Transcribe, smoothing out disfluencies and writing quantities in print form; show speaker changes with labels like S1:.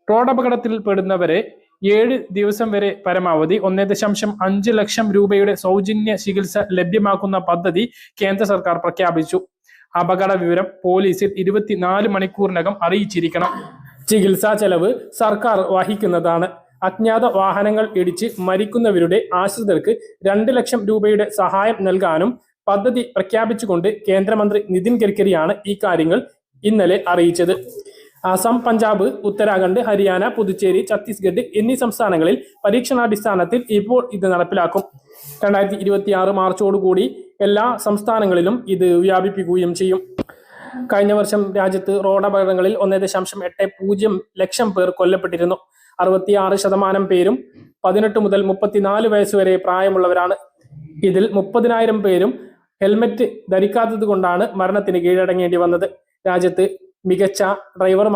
S1: റോഡപകടത്തിൽ പെടുന്നവരെ 7 ദിവസം വരെ പരമാവധി 1.5 ലക്ഷം രൂപയുടെ സൗജന്യ ചികിത്സ ലഭ്യമാക്കുന്ന പദ്ധതി കേന്ദ്ര സർക്കാർ പ്രഖ്യാപിച്ചു. അപകട വിവരം പോലീസിൽ 24 മണിക്കൂറിനകം അറിയിച്ചിരിക്കണം. ചികിത്സാ ചെലവ് സർക്കാർ വഹിക്കുന്നതാണ്. അജ്ഞാത വാഹനങ്ങൾ ഇടിച്ച് മരിക്കുന്നവരുടെ ആശ്രിതർക്ക് 2 ലക്ഷം രൂപയുടെ സഹായം നൽകാനും പദ്ധതി പ്രഖ്യാപിച്ചുകൊണ്ട് കേന്ദ്രമന്ത്രി നിതിൻ ഗഡ്കരിയാണ് ഈ കാര്യങ്ങൾ ഇന്നലെ അറിയിച്ചത്. അസം, പഞ്ചാബ്, ഉത്തരാഖണ്ഡ്, ഹരിയാന, പുതുച്ചേരി, ഛത്തീസ്ഗഡ് എന്നീ സംസ്ഥാനങ്ങളിൽ പരീക്ഷണാടിസ്ഥാനത്തിൽ ഇപ്പോൾ ഇത് നടപ്പിലാക്കും. 2026 മാർച്ചോടുകൂടി എല്ലാ സംസ്ഥാനങ്ങളിലും ഇത് വ്യാപിപ്പിക്കുകയും ചെയ്യും. കഴിഞ്ഞ വർഷം രാജ്യത്ത് റോഡപകടങ്ങളിൽ 1.80 ലക്ഷം പേർ കൊല്ലപ്പെട്ടിരുന്നു. 66% പേരും 18 മുതൽ 34 വയസ്സുവരെ പ്രായമുള്ളവരാണ്. ഇതിൽ 30,000 പേരും ഹെൽമറ്റ് ധരിക്കാത്തത് കൊണ്ടാണ് മരണത്തിന് കീഴടങ്ങേണ്ടി വന്നത്. രാജ്യത്ത് മികച്ച ഡ്രൈവർമാർ